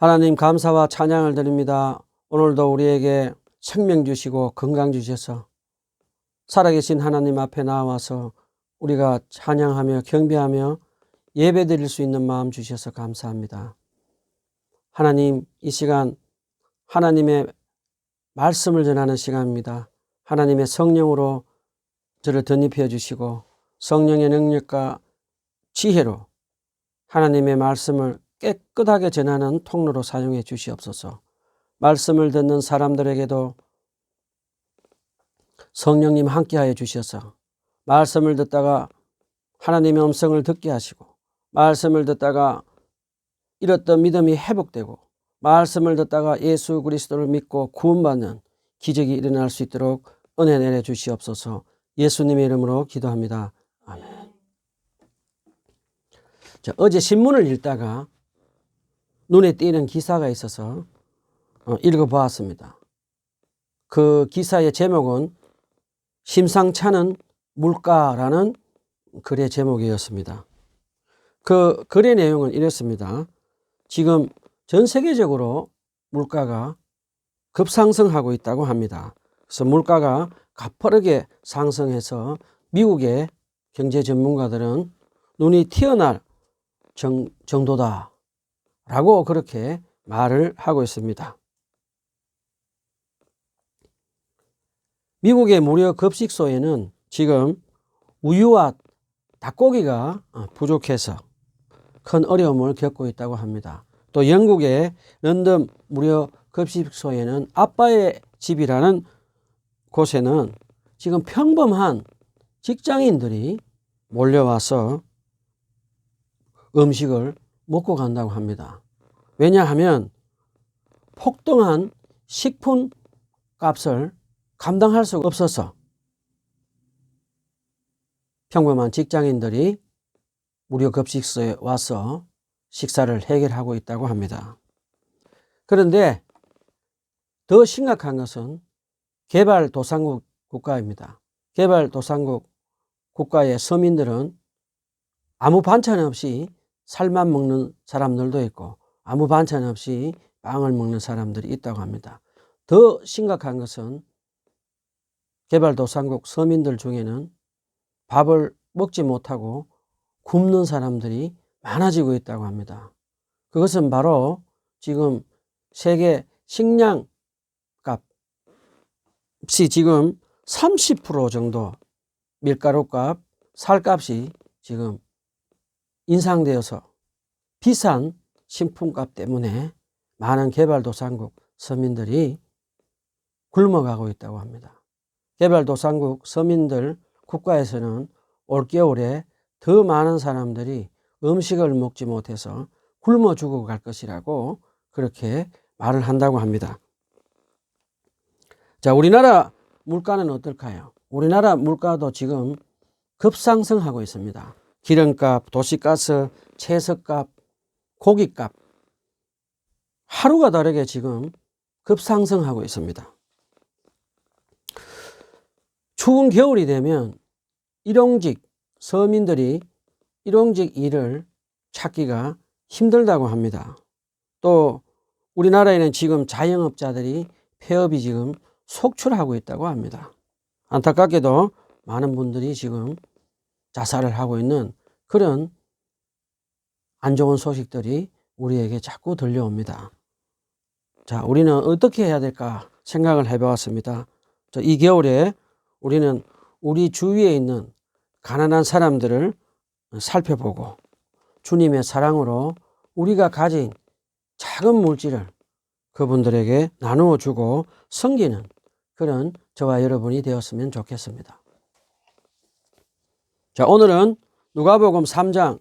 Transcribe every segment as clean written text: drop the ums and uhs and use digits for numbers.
하나님 감사와 찬양을 드립니다. 오늘도 우리에게 생명 주시고 건강 주셔서 살아계신 하나님 앞에 나와서 우리가 찬양하며 경배하며 예배 드릴 수 있는 마음 주셔서 감사합니다. 하나님, 이 시간 하나님의 말씀을 전하는 시간입니다. 하나님의 성령으로 저를 덧입혀 주시고 성령의 능력과 지혜로 하나님의 말씀을 깨끗하게 전하는 통로로 사용해 주시옵소서. 말씀을 듣는 사람들에게도 성령님 함께하여 주셔서 말씀을 듣다가 하나님의 음성을 듣게 하시고, 말씀을 듣다가 잃었던 믿음이 회복되고, 말씀을 듣다가 예수 그리스도를 믿고 구원받는 기적이 일어날 수 있도록 은혜 내려 주시옵소서. 예수님의 이름으로 기도합니다. 아멘. 자, 어제 신문을 읽다가 눈에 띄는 기사가 있어서 읽어보았습니다. 그 기사의 제목은 심상찮은 물가라는 글의 제목이었습니다. 그 글의 내용은 이렇습니다. 지금 전 세계적으로 물가가 급상승하고 있다고 합니다. 그래서 물가가 가파르게 상승해서 미국의 경제 전문가들은 눈이 튀어날 정도다 라고 그렇게 말을 하고 있습니다. 미국의 무료 급식소에는 지금 우유와 닭고기가 부족해서 큰 어려움을 겪고 있다고 합니다. 또 영국의 런던 무료 급식소에는 아빠의 집이라는 곳에는 지금 평범한 직장인들이 몰려와서 음식을 먹고 간다고 합니다. 왜냐하면 폭등한 식품 값을 감당할 수가 없어서 평범한 직장인들이 무료 급식소에 와서 식사를 해결하고 있다고 합니다. 그런데 더 심각한 것은 개발도상국 국가입니다. 개발도상국 국가의 서민들은 아무 반찬 없이 살만 먹는 사람들도 있고 아무 반찬 없이 빵을 먹는 사람들이 있다고 합니다. 더 심각한 것은 개발도상국 서민들 중에는 밥을 먹지 못하고 굶는 사람들이 많아지고 있다고 합니다. 그것은 바로 지금 세계 식량 값이 지금 30% 정도 밀가루 값, 쌀값이 지금 인상되어서 비싼 식품값 때문에 많은 개발도상국 서민들이 굶어가고 있다고 합니다. 개발도상국 서민들 국가에서는 올겨울에 더 많은 사람들이 음식을 먹지 못해서 굶어 죽어갈 것이라고 그렇게 말을 한다고 합니다. 자, 우리나라 물가는 어떨까요? 우리나라 물가도 지금 급상승하고 있습니다. 기름값, 도시가스, 채석값, 고기값 하루가 다르게 지금 급상승하고 있습니다. 추운 겨울이 되면 일용직 서민들이 일용직 일을 찾기가 힘들다고 합니다. 또 우리나라에는 지금 자영업자들이 폐업이 지금 속출하고 있다고 합니다. 안타깝게도 많은 분들이 지금 자살을 하고 있는 그런 안 좋은 소식들이 우리에게 자꾸 들려옵니다. 자, 우리는 어떻게 해야 될까 생각을 해보았습니다. 이 겨울에 우리는 우리 주위에 있는 가난한 사람들을 살펴보고 주님의 사랑으로 우리가 가진 작은 물질을 그분들에게 나누어 주고 섬기는 그런 저와 여러분이 되었으면 좋겠습니다. 자, 오늘은 누가복음 3장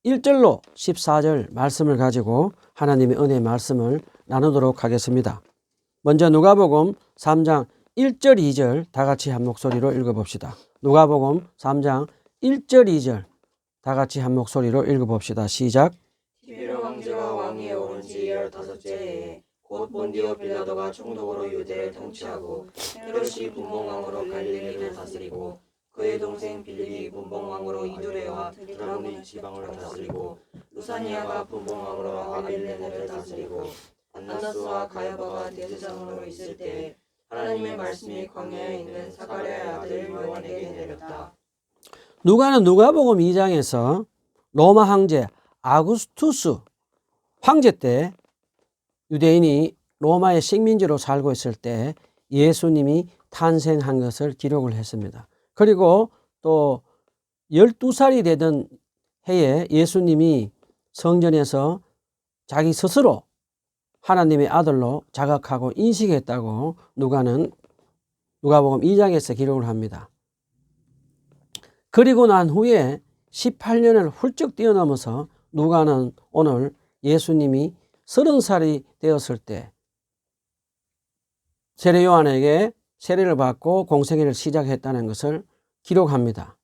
1절로 14절 말씀을 가지고 하나님의 은혜의 말씀을 나누도록 하겠습니다. 먼저 누가복음 3장 1절 2절 다 같이 한 목소리로 읽어봅시다. 누가복음 3장 1절 2절 다 같이 한 목소리로 읽어봅시다. 시작. 티베르 왕제가 왕위에 오른 지 15째 해에 곧 본디오 빌라도가 총독으로 유대를 통치하고 헤롯이 분봉왕으로 갈릴리를 다스리고 그의 동생 빌립이 분봉왕으로 이두레와 드라곤의 지방을 다스리고 루사니아가 분봉왕으로 갈릴리를 다스리고 안나스와 가야바가 대제사장으로 있을 때 하나님의 말씀이 광야에 있는 사가랴의 아들 요한에게 내렸다. 누가는 누가복음 2장에서 로마 황제 아구스투스 황제 때 유대인이 로마의 식민지로 살고 있을 때 예수님이 탄생한 것을 기록을 했습니다. 그리고 또 12살이 되던 해에 예수님이 성전에서 자기 스스로 하나님의 아들로 자각하고 인식했다고 누가복음 2장에서 기록을 합니다. 그리고 난 후에 18년을 훌쩍 뛰어넘어서 누가는 오늘 예수님이 30살이 되었을 때 세례 요한에게 세례를 받고 공생애를 시작했다는 것을 기록합니다.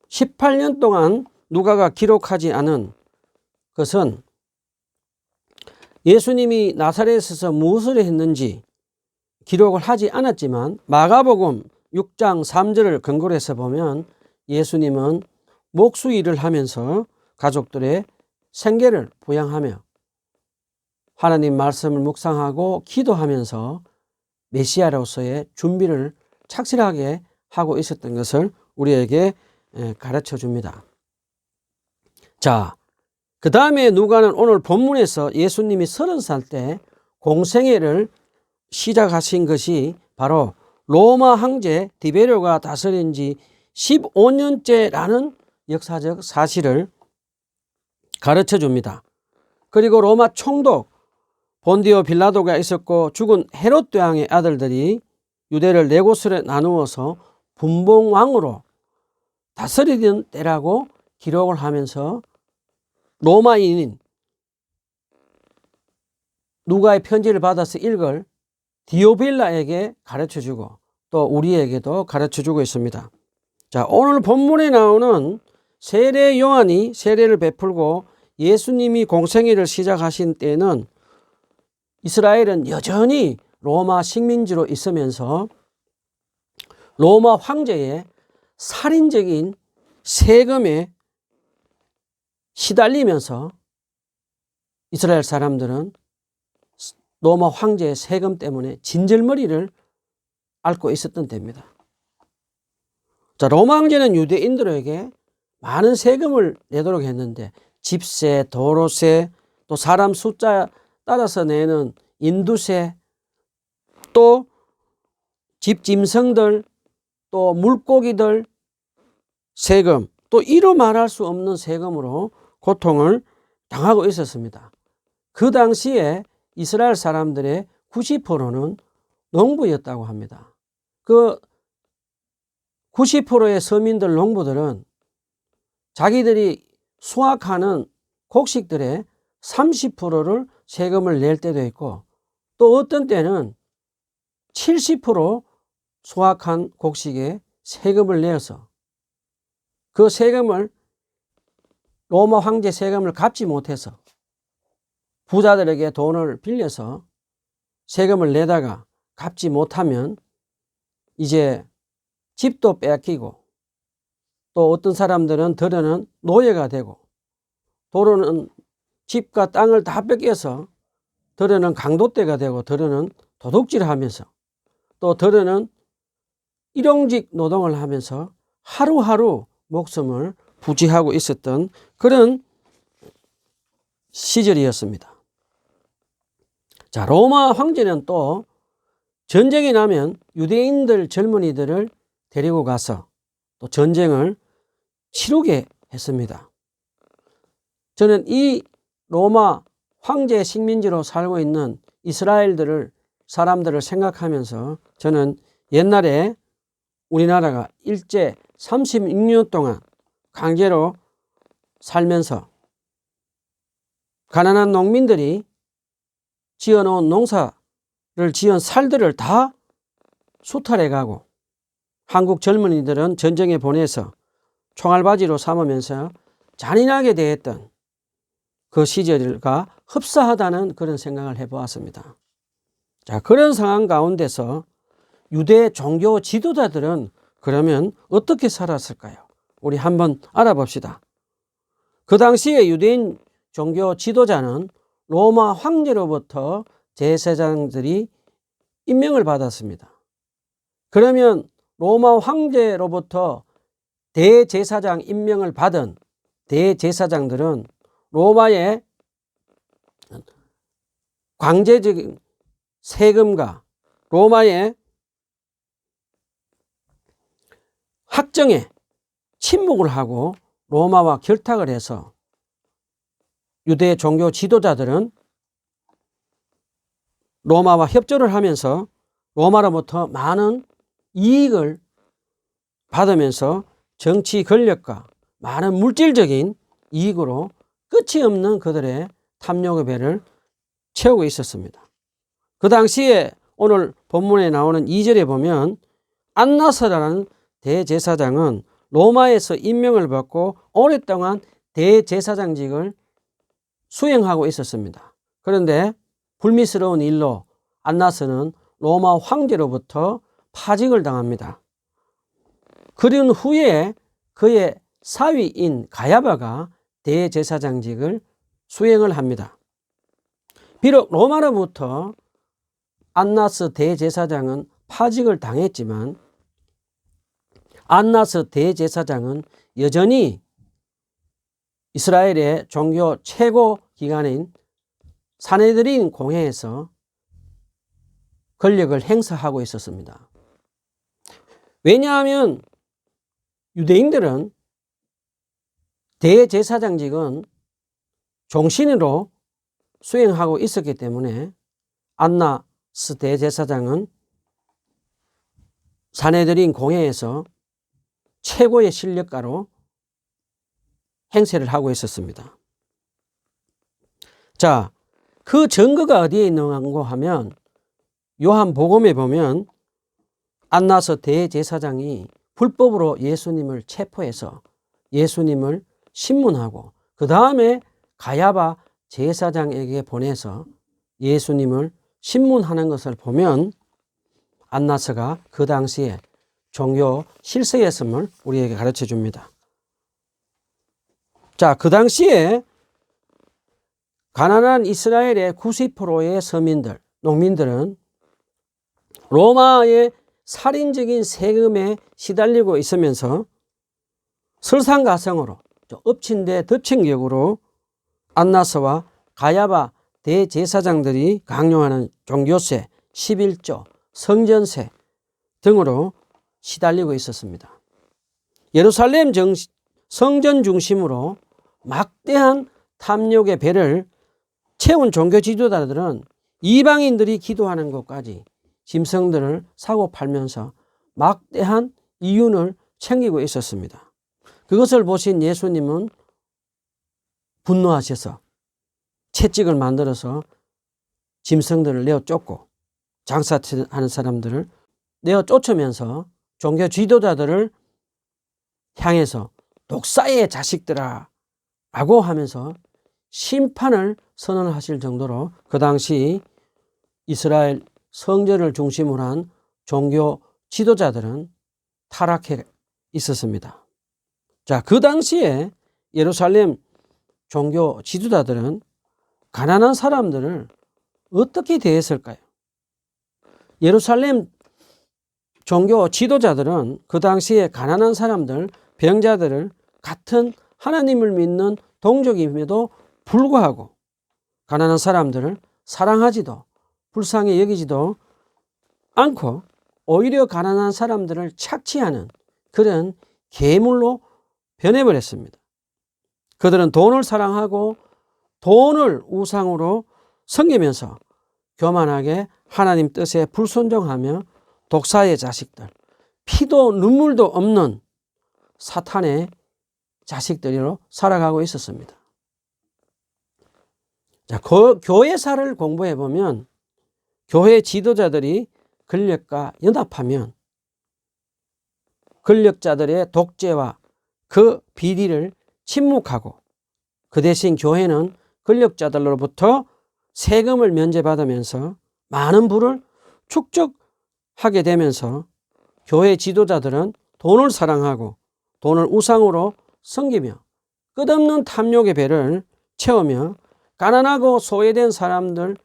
18년 동안 누가가 기록하지 않은 것은 예수님이 나사렛에서 무엇을 했는지 기록을 하지 않았지만 마가복음 6장 3절을 근거로 해서 보면 예수님은 목수 일을 하면서 가족들의 생계를 부양하며 하나님 말씀을 묵상하고 기도하면서 메시아로서의 준비를 착실하게 하고 있었던 것을 우리에게 가르쳐 줍니다. 자, 그 다음에 누가는 오늘 본문에서 예수님이 30살 때 공생애를 시작하신 것이 바로 로마 황제 디베료가 다스린 지 15년째라는 역사적 사실을 가르쳐 줍니다. 그리고 로마 총독 본디오 빌라도가 있었고 죽은 헤롯 대왕의 아들들이 유대를 네 곳으로 나누어서 분봉왕으로 다스리던 때라고 기록을 하면서 로마인인 누가의 편지를 받아서 읽을 디오빌라에게 가르쳐주고 또 우리에게도 가르쳐주고 있습니다. 자, 오늘 본문에 나오는 세례 요한이 세례를 베풀고 예수님이 공생애를 시작하신 때는 이스라엘은 여전히 로마 식민지로 있으면서 로마 황제의 살인적인 세금에 시달리면서 이스라엘 사람들은 로마 황제의 세금 때문에 진절머리를 앓고 있었던 때입니다. 자, 로마 황제는 유대인들에게 많은 세금을 내도록 했는데 집세, 도로세, 또 사람 숫자 따라서 내는 인두세, 또 집짐승들, 또 물고기들 세금, 또 이루 말할 수 없는 세금으로 고통을 당하고 있었습니다. 그 당시에 이스라엘 사람들의 90%는 농부였다고 합니다. 그 90%의 서민들 농부들은 자기들이 수확하는 곡식들의 30%를 세금을 낼 때도 있고 또 어떤 때는 70% 수확한 곡식에 세금을 내어서 그 세금을 로마 황제 세금을 갚지 못해서 부자들에게 돈을 빌려서 세금을 내다가 갚지 못하면 이제 집도 뺏기고 또 어떤 사람들은 들에는 노예가 되고 도로는 집과 땅을 다 뺏겨서 들에는 강도떼가 되고 들에는 도둑질하면서 또 들에는 일용직 노동을 하면서 하루하루 목숨을 부지하고 있었던 그런 시절이었습니다. 자, 로마 황제는 또 전쟁이 나면 유대인들 젊은이들을 데리고 가서 또 전쟁을 치르게 했습니다. 저는 이 로마 황제 식민지로 살고 있는 사람들을 생각하면서 저는 옛날에 우리나라가 일제 36년 동안 강제로 살면서 가난한 농민들이 지어놓은 농사를 지은 살들을 다 수탈해가고 한국 젊은이들은 전쟁에 보내서 총알바지로 삼으면서 잔인하게 대했던 그 시절과 흡사하다는 그런 생각을 해보았습니다. 자, 그런 상황 가운데서 유대 종교 지도자들은 그러면 어떻게 살았을까요? 우리 한번 알아봅시다. 그 당시에 유대인 종교 지도자는 로마 황제로부터 제사장들이 임명을 받았습니다. 그러면 로마 황제로부터 대제사장 임명을 받은 대제사장들은 로마의 강제적인 세금과 로마의 학정에 침묵을 하고 로마와 결탁을 해서 유대 종교 지도자들은 로마와 협조를 하면서 로마로부터 많은 이익을 받으면서 정치 권력과 많은 물질적인 이익으로 끝이 없는 그들의 탐욕의 배를 채우고 있었습니다. 그 당시에 오늘 본문에 나오는 2절에 보면 안나스라는 대제사장은 로마에서 임명을 받고 오랫동안 대제사장직을 수행하고 있었습니다. 그런데 불미스러운 일로 안나스는 로마 황제로부터 파직을 당합니다. 그런 후에 그의 사위인 가야바가 대제사장직을 수행을 합니다. 비록 로마로부터 안나스 대제사장은 파직을 당했지만 안나스 대제사장은 여전히 이스라엘의 종교 최고 기관인 산헤드린 공회에서 권력을 행사하고 있었습니다. 왜냐하면 유대인들은 대제사장직은 종신으로 수행하고 있었기 때문에 안나스 대제사장은 산헤드린 공회에서 최고의 실력가로 행세를 하고 있었습니다. 자, 그 증거가 어디에 있는가 하면 요한복음에 보면 안나스 대제사장이 불법으로 예수님을 체포해서 예수님을 신문하고 그 다음에 가야바 제사장에게 보내서 예수님을 신문하는 것을 보면 안나스가 그 당시에 종교 실세였음을 우리에게 가르쳐 줍니다. 자, 그 당시에 가난한 이스라엘의 90%의 서민들, 농민들은 로마의 살인적인 세금에 시달리고 있으면서 설상가성으로 엎친데 덮친 격으로 안나스와 가야바 대제사장들이 강요하는 종교세, 11조, 성전세 등으로 시달리고 있었습니다. 예루살렘 성전 중심으로 막대한 탐욕의 배를 채운 종교 지도자들은 이방인들이 기도하는 곳까지 짐승들을 사고 팔면서 막대한 이윤을 챙기고 있었습니다. 그것을 보신 예수님은 분노하셔서 채찍을 만들어서 짐승들을 내어 쫓고 장사하는 사람들을 내어 쫓으면서 종교 지도자들을 향해서 독사의 자식들아 라고 하면서 심판을 선언하실 정도로 그 당시 이스라엘 성전을 중심으로 한 종교 지도자들은 타락해 있었습니다. 자, 그 당시에 예루살렘 종교 지도자들은 가난한 사람들을 어떻게 대했을까요? 예루살렘 종교 지도자들은 그 당시에 가난한 사람들, 병자들을 같은 하나님을 믿는 동족임에도 불구하고 가난한 사람들을 사랑하지도 불쌍히 여기지도 않고 오히려 가난한 사람들을 착취하는 그런 괴물로 변해버렸습니다. 그들은 돈을 사랑하고 돈을 우상으로 섬기면서 교만하게 하나님 뜻에 불순종하며 독사의 자식들, 피도 눈물도 없는 사탄의 자식들로 살아가고 있었습니다. 자, 교회사를 공부해 보면 교회 지도자들이 권력과 연합하면 권력자들의 독재와 그 비리를 침묵하고 그 대신 교회는 권력자들로부터 세금을 면제받으면서 많은 부를 축적하게 되면서 교회 지도자들은 돈을 사랑하고 돈을 우상으로 섬기며 끝없는 탐욕의 배를 채우며 가난하고 소외된 사람들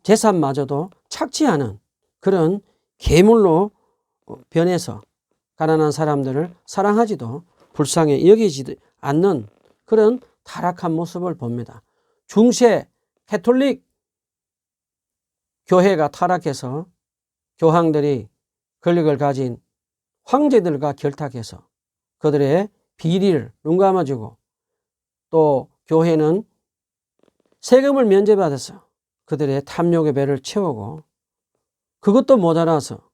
재산마저도 착취하는 그런 괴물로 변해서 가난한 사람들을 사랑하지도 불쌍히 여기지 않는 그런 타락한 모습을 봅니다. 중세 캐톨릭 교회가 타락해서 교황들이 권력을 가진 황제들과 결탁해서 그들의 비리를 눈감아주고 또 교회는 세금을 면제받아서 그들의 탐욕의 배를 채우고 그것도 모자라서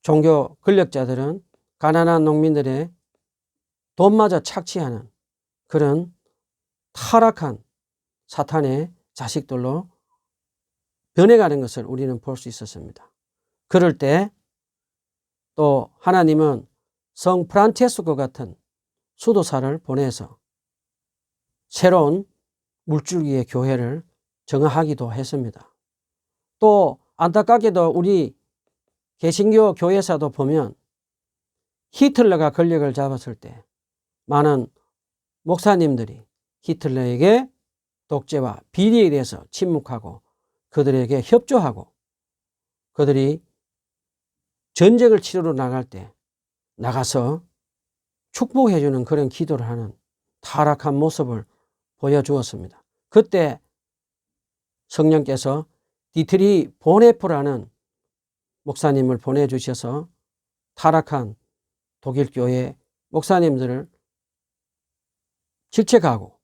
종교 권력자들은 가난한 농민들의 돈마저 착취하는 그런 타락한 사탄의 자식들로 변해가는 것을 우리는 볼 수 있었습니다. 그럴 때 또 하나님은 성 프란체스코 같은 수도사를 보내서 새로운 물줄기의 교회를 정하기도 했습니다. 또 안타깝게도 우리 개신교 교회사도 보면 히틀러가 권력을 잡았을 때 많은 목사님들이 히틀러에게 독재와 비리에 대해서 침묵하고 그들에게 협조하고 그들이 전쟁을 치르러 나갈 때 나가서 축복해주는 그런 기도를 하는 타락한 모습을 보여주었습니다. 그때 성령께서 디트리 보네프라는 목사님을 보내주셔서 타락한 독일 교회 목사님들을 질책하고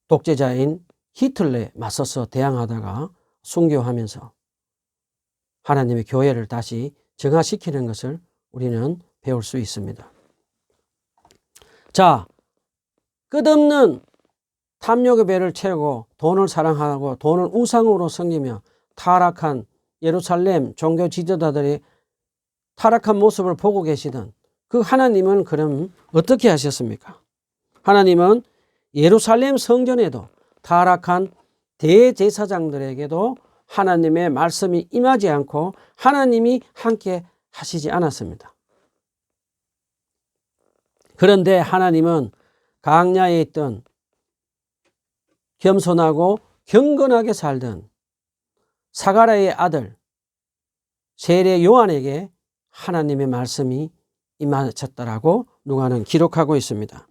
독재자인 히틀러에 맞서서 대항하다가 순교하면서 하나님의 교회를 다시 정화시키는 것을 우리는 배울 수 있습니다. 자, 끝없는 탐욕의 배를 채우고 돈을 사랑하고 돈을 우상으로 섬기며 타락한 예루살렘 종교 지도자들의 타락한 모습을 보고 계시던 그 하나님은 그럼 어떻게 하셨습니까? 하나님은 예루살렘 성전에도 타락한 대제사장들에게도 하나님의 말씀이 임하지 않고 하나님이 함께 하시지 않았습니다. 그런데 하나님은 광야에 있던 겸손하고 경건하게 살던 사가랴의 아들 세례 요한에게 하나님의 말씀이 임하셨다라고 누가는 기록하고 있습니다.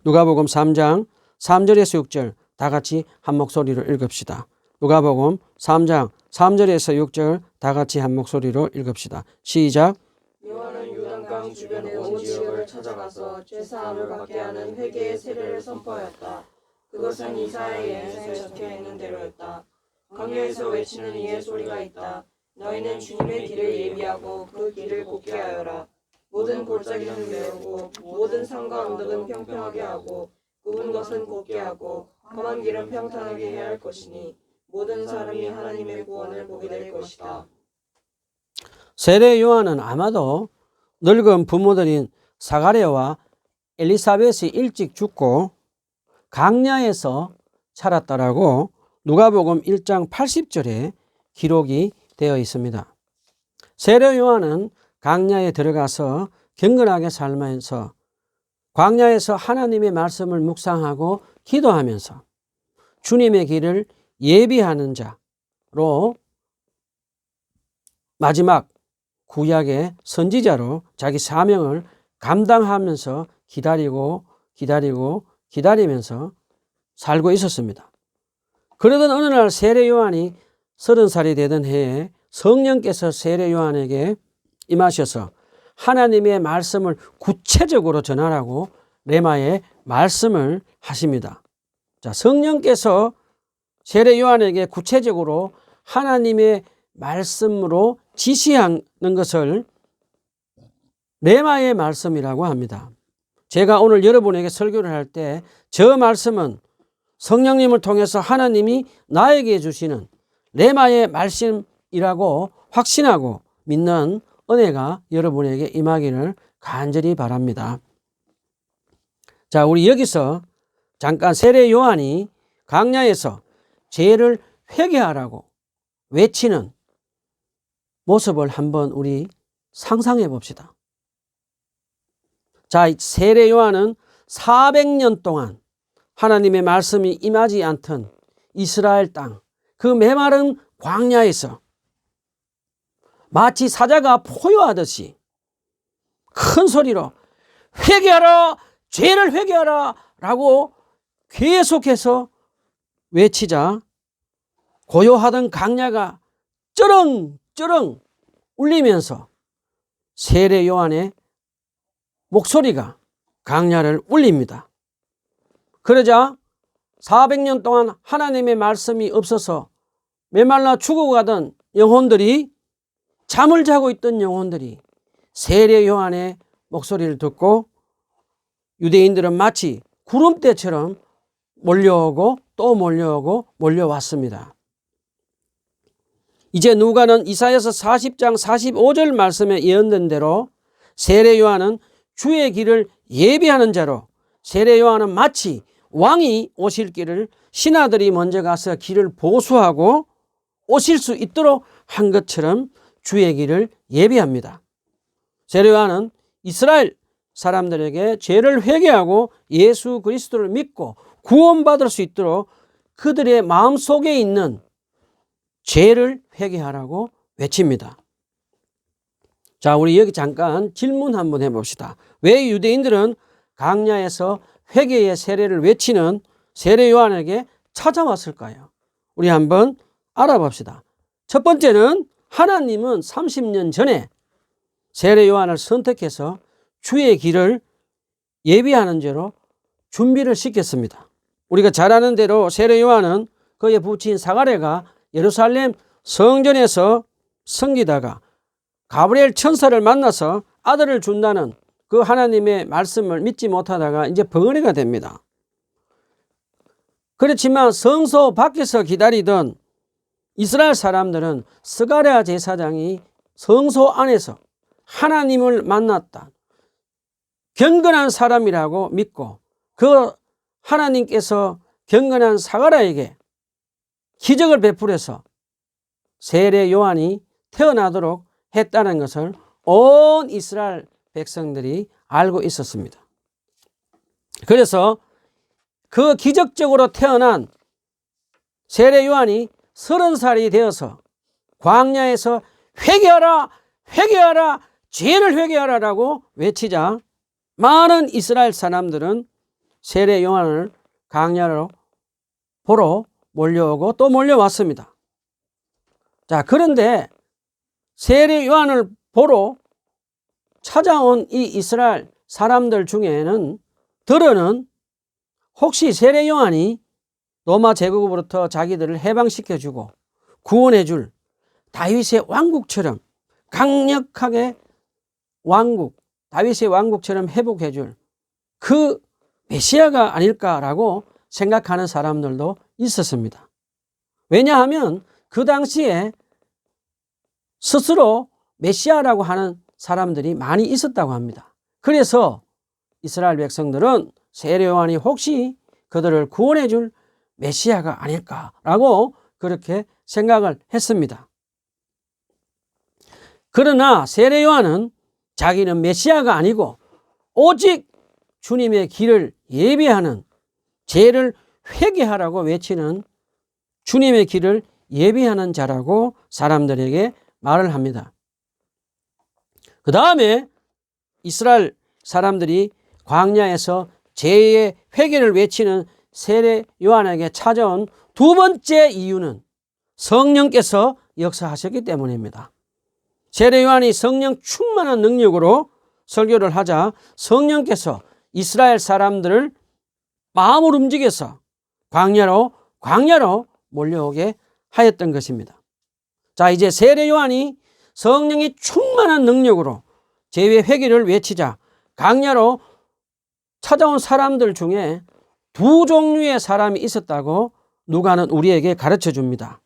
누가복음 3장 3절에서 6절 다 같이 한 목소리로 읽읍시다. 누가복음 3장 3절에서 6절 다 같이 한 목소리로 읽읍시다. 시작. 요한은 요단강 주변의 온 지역을 찾아가서 죄사함을 받게 하는 회개의 세례를 선포하였다. 그것은 이사야의 예언서에 적혀 있는 대로였다. 광야에서 외치는 이의 소리가 있다. 너희는 주님의 길을 예비하고 그 길을 곱게 하여라. 모든 골짜기는 메우고 모든 산과 언덕은 평평하게 하고 굽은 것은 곱게 하고 험한 길은 평탄하게 해야 할 것이니 모든 사람이 하나님의 구원을 보게 될 것이다. 세례 요한은 아마도 늙은 부모들인 사가랴와 엘리사벳이 일찍 죽고 광야에서 살았다라고 누가복음 1장 80절에 기록이 되어 있습니다. 세례 요한은 광야에 들어가서 경건하게 살면서 광야에서 하나님의 말씀을 묵상하고 기도하면서 주님의 길을 예비하는 자로 마지막 구약의 선지자로 자기 사명을 감당하면서 기다리면서 살고 있었습니다. 그러던 어느 날 세례 요한이 30살이 되던 해에 성령께서 세례 요한에게 임하셔서 하나님의 말씀을 구체적으로 전하라고 레마의 말씀을 하십니다. 자, 성령께서 세례 요한에게 구체적으로 하나님의 말씀으로 지시하는 것을 레마의 말씀이라고 합니다. 제가 오늘 여러분에게 설교를 할 때 저 말씀은 성령님을 통해서 하나님이 나에게 주시는 레마의 말씀이라고 확신하고 믿는 은혜가 여러분에게 임하기를 간절히 바랍니다. 자, 우리 여기서 잠깐 세례 요한이 광야에서 죄를 회개하라고 외치는 모습을 한번 우리 상상해 봅시다. 자, 세례 요한은 400년 동안 하나님의 말씀이 임하지 않던 이스라엘 땅, 그 메마른 광야에서 마치 사자가 포효하듯이 큰 소리로 회개하라, 죄를 회개하라 라고 계속해서 외치자 고요하던 강야가 쩌렁쩌렁 울리면서 세례 요한의 목소리가 강야를 울립니다. 그러자 400년 동안 하나님의 말씀이 없어서 메말라 죽어가던 영혼들이, 잠을 자고 있던 영혼들이 세례 요한의 목소리를 듣고 유대인들은 마치 구름대처럼 몰려오고 또 몰려오고 몰려왔습니다. 이제 누가는 이사야서 40장 45절 말씀에 예언된 대로 세례 요한은 주의 길을 예비하는 자로, 세례 요한은 마치 왕이 오실 길을 신하들이 먼저 가서 길을 보수하고 오실 수 있도록 한 것처럼 주의 길을 예비합니다. 세례 요한은 이스라엘 사람들에게 죄를 회개하고 예수 그리스도를 믿고 구원받을 수 있도록 그들의 마음속에 있는 죄를 회개하라고 외칩니다. 자, 우리 여기 잠깐 질문 한번 해봅시다. 왜 유대인들은 강야에서 회개의 세례를 외치는 세례 요한에게 찾아왔을까요? 우리 한번 알아봅시다. 첫 번째는 하나님은 30년 전에 세례 요한을 선택해서 주의 길을 예비하는 죄로 준비를 시켰습니다. 우리가 잘 아는 대로 세례 요한은 그의 부친 사가랴가 예루살렘 성전에서 섬기다가 가브리엘 천사를 만나서 아들을 준다는 그 하나님의 말씀을 믿지 못하다가 이제 벙어리가 됩니다. 그렇지만 성소 밖에서 기다리던 이스라엘 사람들은 스가랴 제사장이 성소 안에서 하나님을 만났다, 경건한 사람이라고 믿고 그 하나님께서 경건한 사가랴에게 기적을 베풀어서 세례 요한이 태어나도록 했다는 것을 온 이스라엘 백성들이 알고 있었습니다. 그래서 그 기적적으로 태어난 세례 요한이 30살이 되어서 광야에서 회개하라, 회개하라, 죄를 회개하라라고 외치자 많은 이스라엘 사람들은 세례 요한을 광야로 보러 몰려오고 또 몰려왔습니다. 자, 그런데 세례 요한을 보러 찾아온 이 이스라엘 사람들 중에는 들어는 혹시 세례 요한이 로마 제국으로부터 자기들을 해방시켜주고 구원해줄 다윗의 왕국처럼 강력하게 다윗의 왕국처럼 회복해줄 그 메시아가 아닐까라고 생각하는 사람들도 있었습니다. 왜냐하면 그 당시에 스스로 메시아라고 하는 사람들이 많이 있었다고 합니다. 그래서 이스라엘 백성들은 세례 요한이 혹시 그들을 구원해 줄 메시아가 아닐까라고 그렇게 생각을 했습니다. 그러나 세례 요한은 자기는 메시아가 아니고 오직 주님의 길을 예비하는, 죄를 회개하라고 외치는 주님의 길을 예비하는 자라고 사람들에게 말을 합니다. 그 다음에 이스라엘 사람들이 광야에서 죄의 회개를 외치는 세례 요한에게 찾아온 두 번째 이유는 성령께서 역사하셨기 때문입니다. 세례 요한이 성령 충만한 능력으로 설교를 하자 성령께서 이스라엘 사람들을 마음을 움직여서 광야로 몰려오게 하였던 것입니다. 자, 이제 세례 요한이 성령이 충만한 능력으로 죄의 회개를 외치자 광야로 찾아온 사람들 중에 두 종류의 사람이 있었다고 누가는 우리에게 가르쳐 줍니다.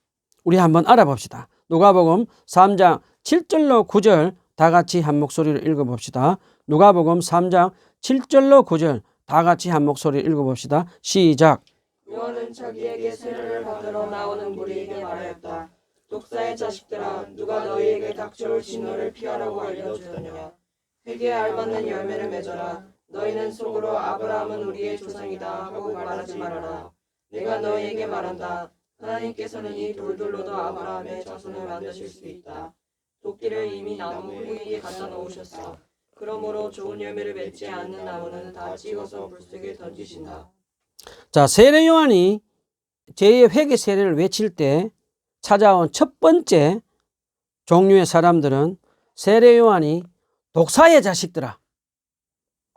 우리 한번 알아봅시다. 누가복음 3장 7절로 9절 다 같이 한 목소리로 읽어봅시다. 누가복음 3장 7절로 9절 다 같이 한 목소리로 읽어봅시다. 시작. 요한은 자기에게 세례를 받으러 나오는 무리에게 말하였다. 독사의 자식들아, 누가 너희에게 닥쳐올 진노를 피하라고 알려주느냐. 회개에 알받는 열매를 맺어라. 너희는 속으로 아브라함은 우리의 조상이다 하고 말하지 말아라. 내가 너희에게 말한다. 하나님께서는 이 돌들로도 아브라함의 자손을 만드실 수 있다. 도끼를 이미 나무 뿌리에 갖다 놓으셨어. 그러므로 좋은 열매를 맺지 않는 나무는 다 찍어서 물속에 던지신다. 자, 세례 요한이 제2의 회개 세례를 외칠 때 찾아온 첫 번째 종류의 사람들은 세례 요한이 독사의 자식들아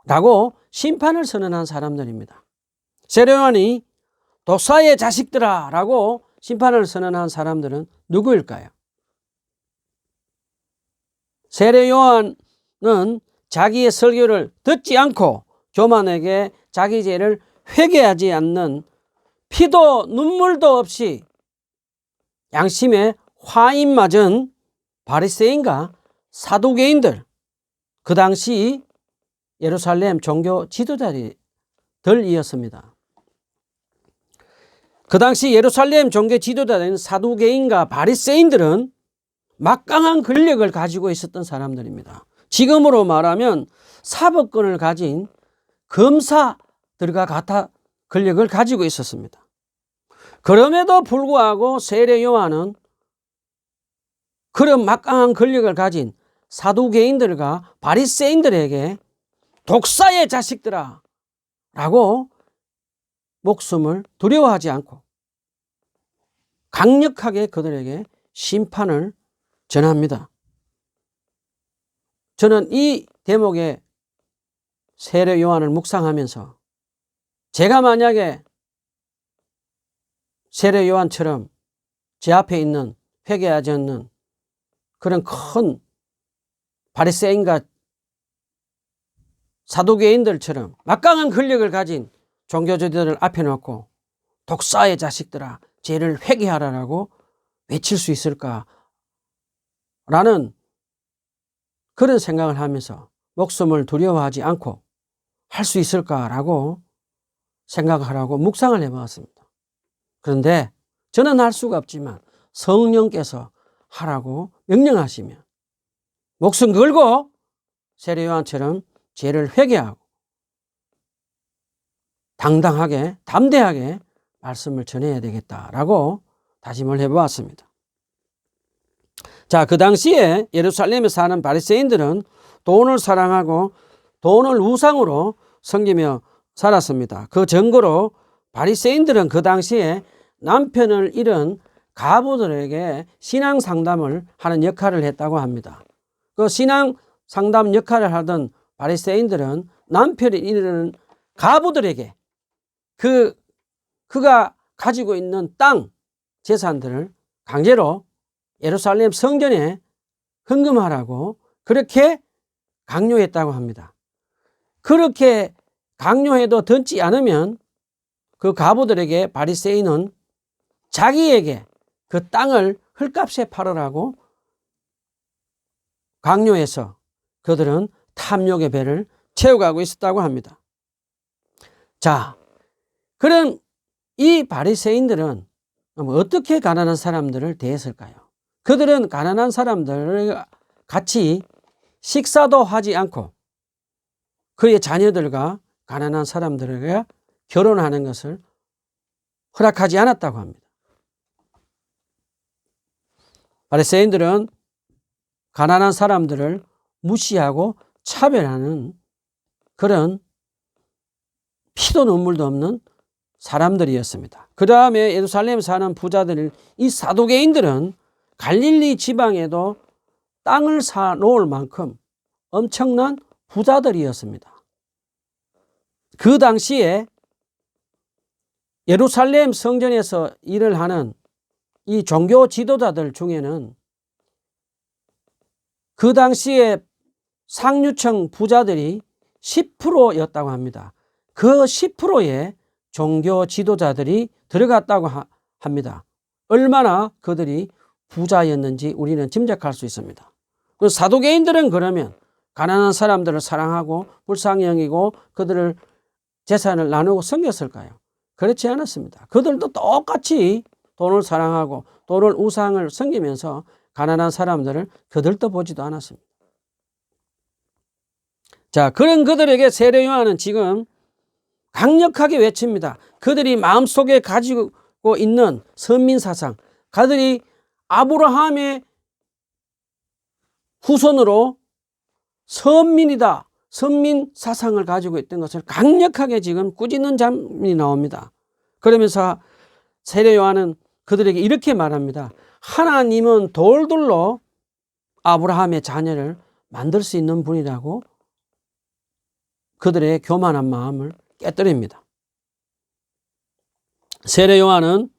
라고 심판을 선언한 사람들입니다. 세례 요한이 독사의 자식들아 라고 심판을 선언한 사람들은 누구일까요? 세례 요한은 자기의 설교를 듣지 않고 교만에게 자기 죄를 회개하지 않는 피도 눈물도 없이 양심에 화인 맞은 바리새인과 사두개인들, 그 당시 예루살렘 종교 지도자들이었습니다. 그 당시 예루살렘 종교 지도자들인 사두개인과 바리새인들은 막강한 권력을 가지고 있었던 사람들입니다. 지금으로 말하면 사법권을 가진 검사들과 같아 권력을 가지고 있었습니다. 그럼에도 불구하고 세례 요한은 그런 막강한 권력을 가진 사두개인들과 바리새인들에게 독사의 자식들아 라고 목숨을 두려워하지 않고 강력하게 그들에게 심판을 전합니다. 저는 이 대목의 세례 요한을 묵상하면서 제가 만약에 세례 요한처럼 제 앞에 있는 회개하지 않는 그런 큰 바리새인과 사두개인들처럼 막강한 권력을 가진 종교지도자들을 앞에 놓고 독사의 자식들아 죄를 회개하라라고 외칠 수 있을까라는 그런 생각을 하면서 목숨을 두려워하지 않고 할 수 있을까라고 생각하라고 묵상을 해보았습니다. 그런데 저는 할 수가 없지만 성령께서 하라고 명령하시면 목숨 걸고 세례 요한처럼 죄를 회개하고 당당하게 담대하게 말씀을 전해야 되겠다라고 다짐을 해보았습니다. 자, 그 당시에 예루살렘에 사는 바리새인들은 돈을 사랑하고 돈을 우상으로 섬기며 살았습니다. 그 증거로 바리새인들은 그 당시에 남편을 잃은 가부들에게 신앙 상담을 하는 역할을 했다고 합니다. 그 신앙 상담 역할을 하던 바리새인들은 남편을 잃은 가부들에게 그가 가지고 있는 땅, 재산들을 강제로 예루살렘 성전에 헌금하라고 그렇게 강요했다고 합니다. 그렇게 강요해도 듣지 않으면 그 가부들에게 바리새인은 자기에게 그 땅을 헐값에 팔으라고 강요해서 그들은 탐욕의 배를 채워가고 있었다고 합니다. 자, 그럼 이 바리새인들은 어떻게 가난한 사람들을 대했을까요? 그들은 가난한 사람들을 같이 식사도 하지 않고 그의 자녀들과 가난한 사람들에게 결혼하는 것을 허락하지 않았다고 합니다. 바리새인들은 가난한 사람들을 무시하고 차별하는 그런 피도 눈물도 없는 사람들이었습니다. 그 다음에 예루살렘에 사는 부자들, 이 사두개인들은 갈릴리 지방에도 땅을 사 놓을 만큼 엄청난 부자들이었습니다. 그 당시에 예루살렘 성전에서 일을 하는 이 종교 지도자들 중에는 그 당시에 상류층 부자들이 10%였다고 합니다. 그 10%에 종교 지도자들이 들어갔다고 합니다. 얼마나 그들이 부자였는지 우리는 짐작할 수 있습니다. 그 사두개인들은 그러면 가난한 사람들을 사랑하고 불쌍히 여기고 그들을 재산을 나누고 섬겼을까요? 그렇지 않았습니다. 그들도 똑같이 돈을 사랑하고 돈을 우상을 섬기면서 가난한 사람들을 거들떠 보지도 않았습니다. 자, 그런 그들에게 세례 요한은 지금 강력하게 외칩니다. 그들이 마음속에 가지고 있는 선민 사상, 그들이 아브라함의 후손으로 선민이다, 선민 사상을 가지고 있던 것을 강력하게 지금 꾸짖는 장면이 나옵니다. 그러면서 세례 요한은 그들에게 이렇게 말합니다. 하나님은 돌들로 아브라함의 자녀를 만들 수 있는 분이라고 그들의 교만한 마음을 깨뜨립니다. 세례 요한은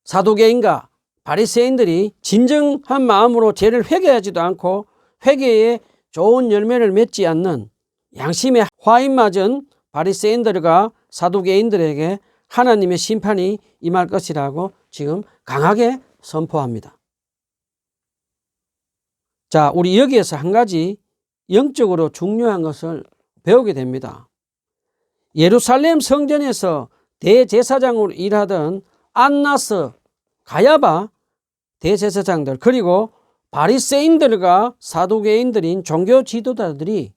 사두개인과 바리새인들이 진정한 마음으로 죄를 회개하지도 않고 회개에 좋은 열매를 맺지 않는 양심의 화인 맞은 바리새인들과 사두개인들에게 하나님의 심판이 임할 것이라고 지금 강하게 선포합니다. 자, 우리 여기에서 한 가지 영적으로 중요한 것을 배우게 됩니다. 예루살렘 성전에서 대제사장으로 일하던 안나스, 가야바 대제사장들, 그리고 바리새인들과 사두개인들인 종교 지도자들이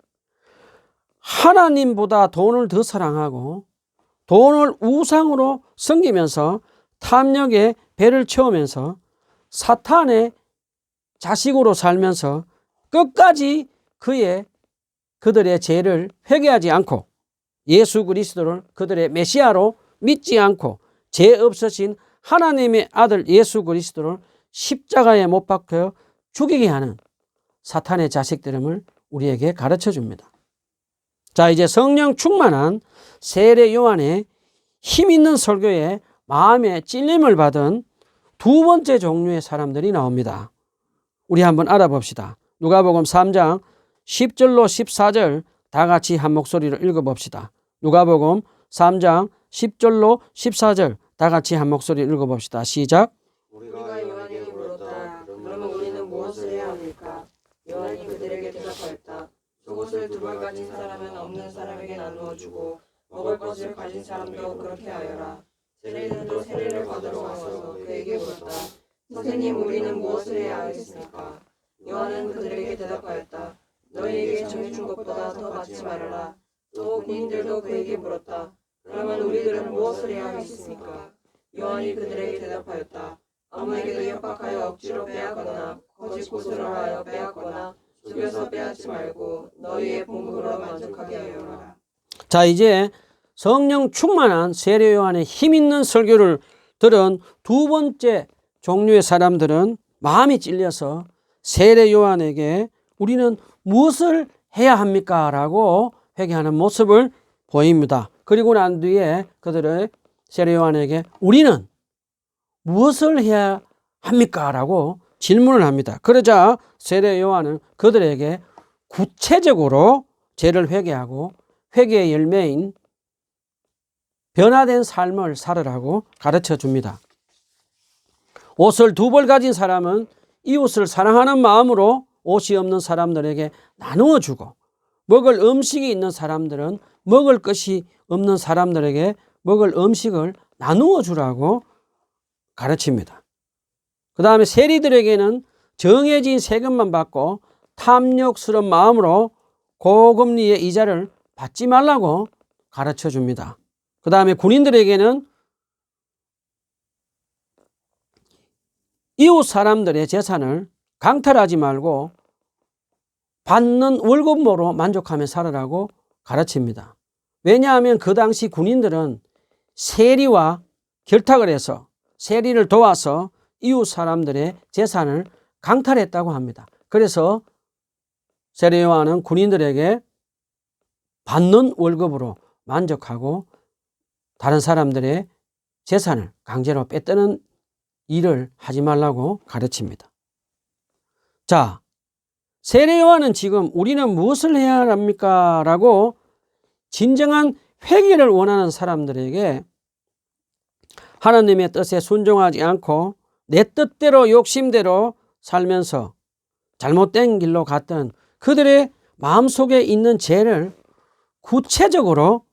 하나님보다 돈을 더 사랑하고 돈을 우상으로 섬기면서 탐욕에 배를 채우면서 사탄의 자식으로 살면서 끝까지 그들의 죄를 회개하지 않고 예수 그리스도를 그들의 메시아로 믿지 않고 죄 없으신 하나님의 아들 예수 그리스도를 십자가에 못 박혀 죽이게 하는 사탄의 자식들임을 우리에게 가르쳐 줍니다. 자, 이제 성령 충만한 세례 요한의 힘 있는 설교에 마음의 찔림을 받은 두 번째 종류의 사람들이 나옵니다. 우리 한번 알아봅시다. 누가복음 3장 10절로 14절 다 같이 한 목소리로 읽어봅시다. 누가복음 3장 10절로 14절 다 같이 한 목소리로 읽어봅시다. 시작. 우리가 요한에게 물었다. 그러면 우리는 무엇을 해야 합니까? 요한이 그들에게 대답하였다. 속옷을 두 벌 가진 사람은 없는 사람에게 나누어 주고 먹을 것을 가진 사람도 그렇게 하여라. 세례들도 세례를 받으러 와서 그에게 물었다. 선생님, 우리는 무엇을 해야 하겠습니까? 요한은 그들에게 대답하였다. 너희에게 정해준 것보다 더 받지 말아라. 또 군인들도 그에게 물었다. 그러면 우리들은 무엇을 해야 하겠습니까? 요한이 그들에게 대답하였다. 아무에게도 협박하여 억지로 빼앗거나 거짓 고소를 하여 빼앗거나 죽여서 빼앗지 말고 너희의 봉급으로 만족하게 하여라. 자, 이제 성령 충만한 세례 요한의 힘 있는 설교를 들은 두 번째 종류의 사람들은 마음이 찔려서 세례 요한에게 우리는 무엇을 해야 합니까? 라고 회개하는 모습을 보입니다. 그리고 난 뒤에 그들의 세례 요한에게 우리는 무엇을 해야 합니까? 라고 질문을 합니다. 그러자 세례 요한은 그들에게 구체적으로 죄를 회개하고 회개의 열매인 변화된 삶을 살으라고 가르쳐 줍니다. 옷을 두 벌 가진 사람은 이웃을 사랑하는 마음으로 옷이 없는 사람들에게 나누어 주고, 먹을 음식이 있는 사람들은 먹을 것이 없는 사람들에게 먹을 음식을 나누어 주라고 가르칩니다. 그 다음에 세리들에게는 정해진 세금만 받고 탐욕스러운 마음으로 고금리의 이자를 받지 말라고 가르쳐 줍니다. 그 다음에 군인들에게는 이웃 사람들의 재산을 강탈하지 말고 받는 월급으로 만족하며 살아라고 가르칩니다. 왜냐하면 그 당시 군인들은 세리와 결탁을 해서 세리를 도와서 이웃 사람들의 재산을 강탈했다고 합니다. 그래서 세례 요한은 군인들에게 받는 월급으로 만족하고 다른 사람들의 재산을 강제로 뺏드는 일을 하지 말라고 가르칩니다. 자, 세례 요한은 지금 우리는 무엇을 해야 합니까? 라고 진정한 회개를 원하는 사람들에게 하나님의 뜻에 순종하지 않고 내 뜻대로 욕심대로 살면서 잘못된 길로 갔던 그들의 마음속에 있는 죄를 구체적으로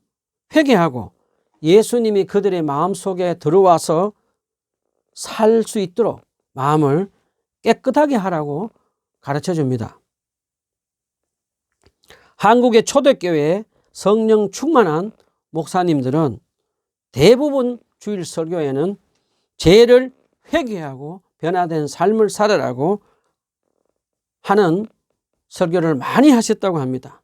회개하고 예수님이 그들의 마음속에 들어와서 살 수 있도록 마음을 깨끗하게 하라고 가르쳐 줍니다. 한국의 초대교회에 성령 충만한 목사님들은 대부분 주일 설교에는 죄를 회개하고 변화된 삶을 살아라고 하는 설교를 많이 하셨다고 합니다.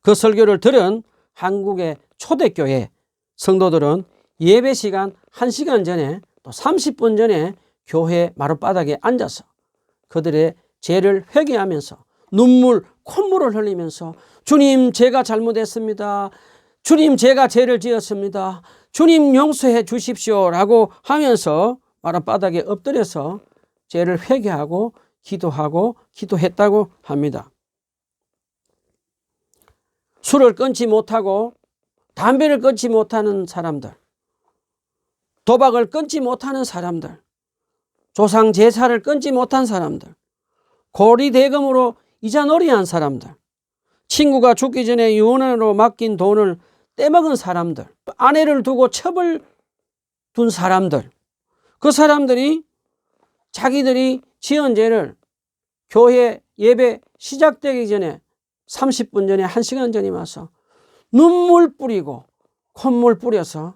그 설교를 들은 한국의 초대교회 성도들은 예배 시간 1시간 전에 또 30분 전에 교회 마룻바닥에 앉아서 그들의 죄를 회개하면서 눈물, 콧물을 흘리면서 주님 제가 잘못했습니다. 주님 제가 죄를 지었습니다. 주님 용서해 주십시오 라고 하면서 마룻바닥에 엎드려서 죄를 회개하고 기도했다고 합니다. 술을 끊지 못하고 담배를 끊지 못하는 사람들, 도박을 끊지 못하는 사람들, 조상 제사를 끊지 못한 사람들, 고리대금으로 이자놀이한 사람들, 친구가 죽기 전에 유언으로 맡긴 돈을 떼먹은 사람들, 아내를 두고 첩을 둔 사람들, 그 사람들이 자기들이 지은 죄를 교회 예배 시작되기 전에 30분 전에 1시간 전에 와서 눈물 뿌리고 콧물 뿌려서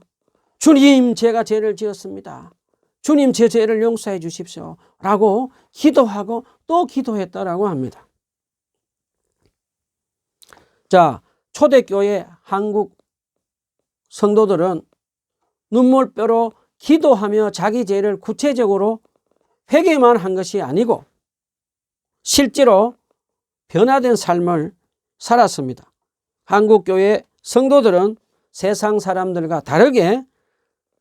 주님 제가 죄를 지었습니다. 주님 제 죄를 용서해 주십시오 라고 기도하고 또 기도했다라고 합니다. 자, 초대교회 한국 성도들은 눈물뼈로 기도하며 자기 죄를 구체적으로 회개만 한 것이 아니고 실제로 변화된 삶을 살았습니다. 한국교회 성도들은 세상 사람들과 다르게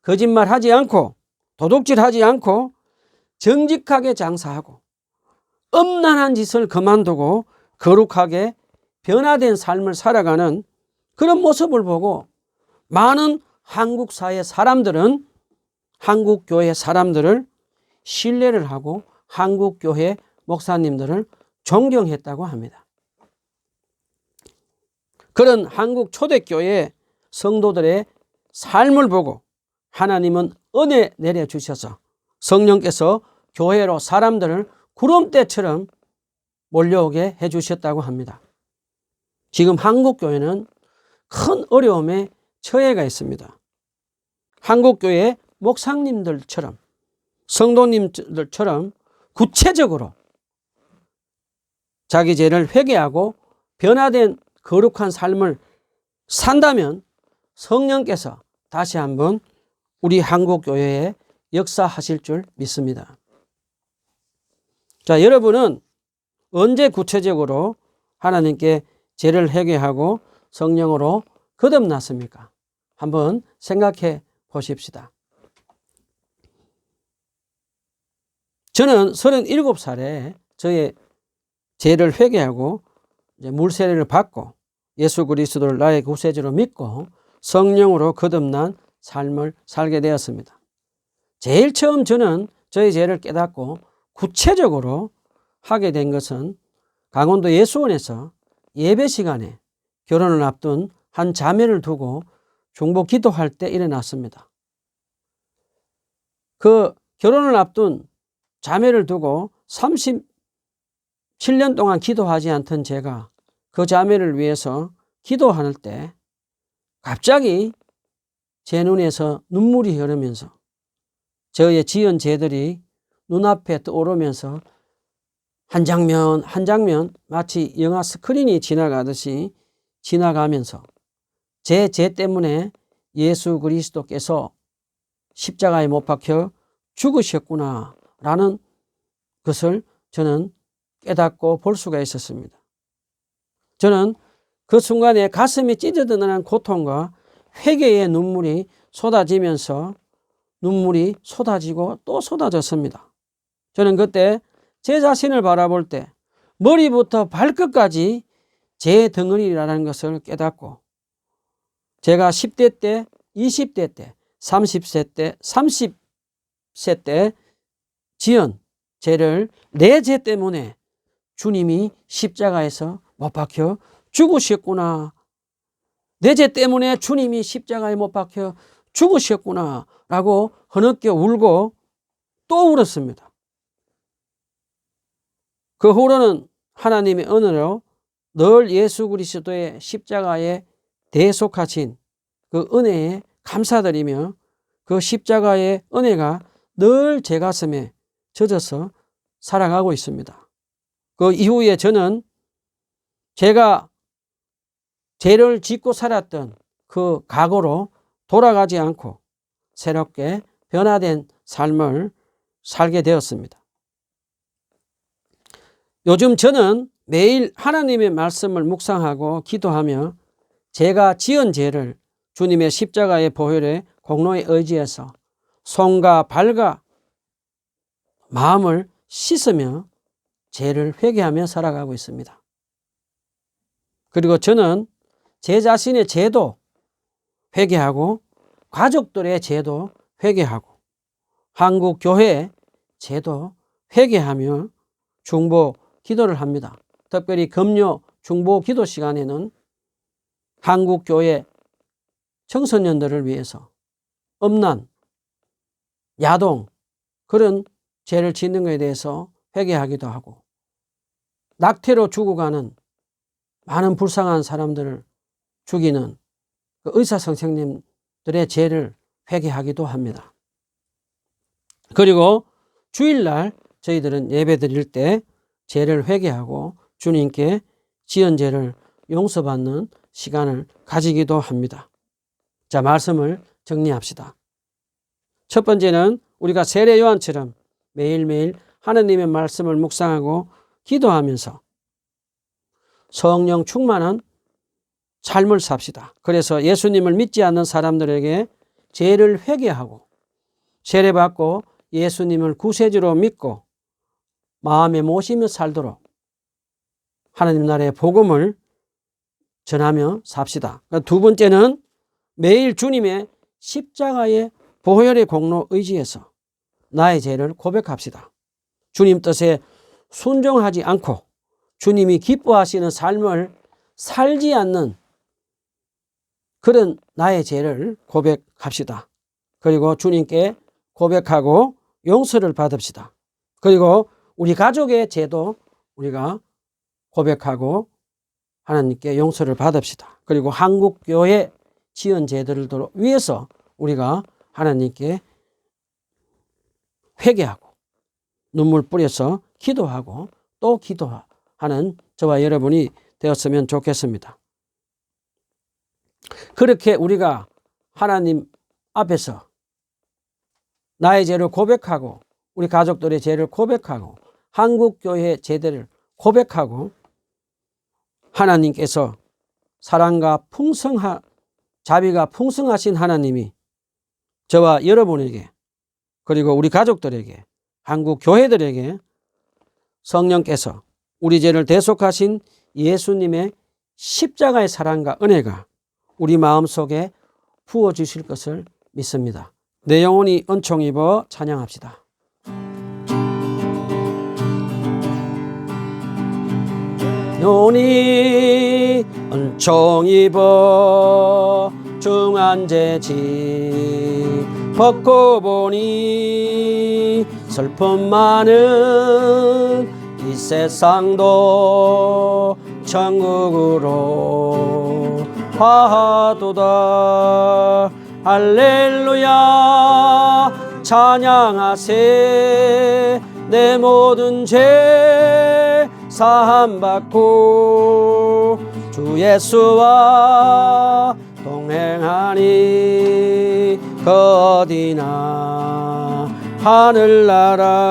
거짓말하지 않고 도둑질하지 않고 정직하게 장사하고 음란한 짓을 그만두고 거룩하게 변화된 삶을 살아가는 그런 모습을 보고 많은 한국 사회 사람들은 한국교회 사람들을 신뢰를 하고 한국교회 목사님들을 존경했다고 합니다. 그런 한국 초대교회 성도들의 삶을 보고 하나님은 은혜 내려주셔서 성령께서 교회로 사람들을 구름대처럼 몰려오게 해주셨다고 합니다. 지금 한국교회는 큰 어려움에 처해가 있습니다. 한국교회 목사님들처럼 성도님들처럼 구체적으로 자기 죄를 회개하고 변화된 거룩한 삶을 산다면 성령께서 다시 한번 우리 한국교회에 역사하실 줄 믿습니다. 자, 여러분은 언제 구체적으로 하나님께 죄를 회개하고 성령으로 거듭났습니까? 한번 생각해 보십시다. 저는 37살에 저의 죄를 회개하고 물세례를 받고 예수 그리스도를 나의 구세주로 믿고 성령으로 거듭난 삶을 살게 되었습니다. 제일 처음 저는 저의 죄를 깨닫고 구체적으로 하게 된 것은 강원도 예수원에서 예배 시간에 결혼을 앞둔 한 자매를 두고 중보 기도할 때 일어났습니다. 그 결혼을 앞둔 자매를 두고 37년 동안 기도하지 않던 제가 그 자매를 위해서 기도할 때 갑자기 제 눈에서 눈물이 흐르면서 저의 지은 죄들이 눈앞에 떠오르면서 한 장면 한 장면 마치 영화 스크린이 지나가듯이 지나가면서 제 죄 때문에 예수 그리스도께서 십자가에 못 박혀 죽으셨구나 라는 것을 저는 깨닫고 볼 수가 있었습니다. 저는 그 순간에 가슴이 찢어드는 고통과 회개의 눈물이 쏟아지면서 눈물이 쏟아지고 또 쏟아졌습니다. 저는 그때 제 자신을 바라볼 때 머리부터 발끝까지 제 덩어리라는 것을 깨닫고 제가 10대 때, 20대 때, 30세 때, 30세 때 지은 죄를 내 죄 때문에 주님이 십자가에서 못 박혀 죽으셨구나. 내 죄 때문에 주님이 십자가에 못 박혀 죽으셨구나 라고 흐느껴 울고 또 울었습니다. 그 후로는 하나님의 은혜로 늘 예수 그리스도의 십자가에 대속하신 그 은혜에 감사드리며 그 십자가의 은혜가 늘 제 가슴에 젖어서 살아가고 있습니다. 그 이후에 저는 제가 죄를 짓고 살았던 그 과거로 돌아가지 않고 새롭게 변화된 삶을 살게 되었습니다. 요즘 저는 매일 하나님의 말씀을 묵상하고 기도하며 제가 지은 죄를 주님의 십자가의 보혈의 공로에 의지해서 손과 발과 마음을 씻으며 죄를 회개하며 살아가고 있습니다. 그리고 저는 제 자신의 죄도 회개하고 가족들의 죄도 회개하고 한국 교회의 죄도 회개하며 중보 기도를 합니다. 특별히 금요 중보 기도 시간에는 한국 교회 청소년들을 위해서 음란, 야동 그런 죄를 짓는 것에 대해서 회개하기도 하고 낙태로 죽어가는 많은 불쌍한 사람들을 죽이는 그 의사 선생님들의 죄를 회개하기도 합니다. 그리고 주일날 저희들은 예배 드릴 때 죄를 회개하고 주님께 지은 죄를 용서받는 시간을 가지기도 합니다. 자, 말씀을 정리합시다. 첫 번째는 우리가 세례 요한처럼 매일매일 하나님의 말씀을 묵상하고 기도하면서 성령 충만한 삶을 삽시다. 그래서 예수님을 믿지 않는 사람들에게 죄를 회개하고 세례받고 예수님을 구세주로 믿고 마음에 모시며 살도록 하나님 나라의 복음을 전하며 삽시다. 두 번째는 매일 주님의 십자가의 보혈의 공로 의지해서 나의 죄를 고백합시다. 주님 뜻에 순종하지 않고 주님이 기뻐하시는 삶을 살지 않는 그런 나의 죄를 고백합시다. 그리고 주님께 고백하고 용서를 받읍시다. 그리고 우리 가족의 죄도 우리가 고백하고 하나님께 용서를 받읍시다. 그리고 한국 교회 지은 죄들을 위해서 우리가 하나님께 회개하고 눈물 뿌려서 기도하고 또 기도하는 저와 여러분이 되었으면 좋겠습니다. 그렇게 우리가 하나님 앞에서 나의 죄를 고백하고 우리 가족들의 죄를 고백하고 한국교회의 죄들을 고백하고 하나님께서 사랑과 자비가 풍성하신 하나님이 저와 여러분에게 그리고 우리 가족들에게 한국 교회들에게 성령께서 우리 죄를 대속하신 예수님의 십자가의 사랑과 은혜가 우리 마음속에 부어주실 것을 믿습니다. 내 영혼이 은총 입어 찬양합시다. 영혼이 은총 입어 중한죄지 벗고 보니 슬픔 많은 이 세상도 천국으로 화하도다. 할렐루야 찬양하세. 내 모든 죄 사함받고 주 예수와 동행하니 그 어디나 하늘나라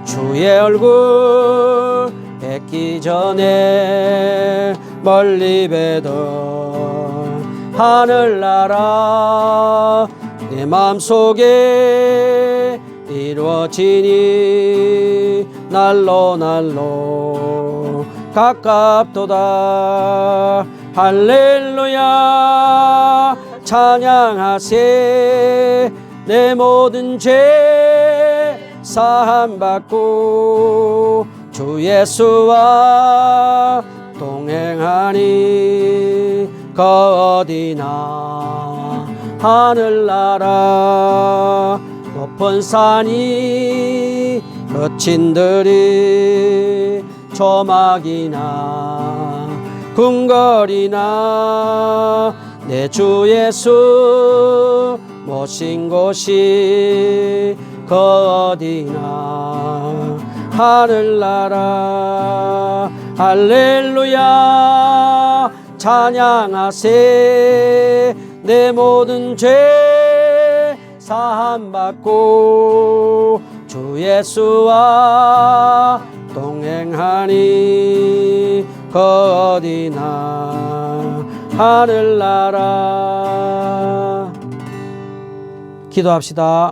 주의 얼굴 뵙기 전에 멀리 뵈던 하늘나라 내 마음속에 이루어지니 날로 날로 가깝도다. 할렐루야 찬양하세. 내 모든 죄 사함받고 주 예수와 동행하니 그 어디나 하늘나라 높은 산이 거친 들이 조막이나 궁궐이나 내 주 예수 모신 곳이 그 어디나 하늘나라 할렐루야 찬양하세 내 모든 죄 사함받고 주 예수와 동행하니 그 어디나 하늘나라. 기도합시다.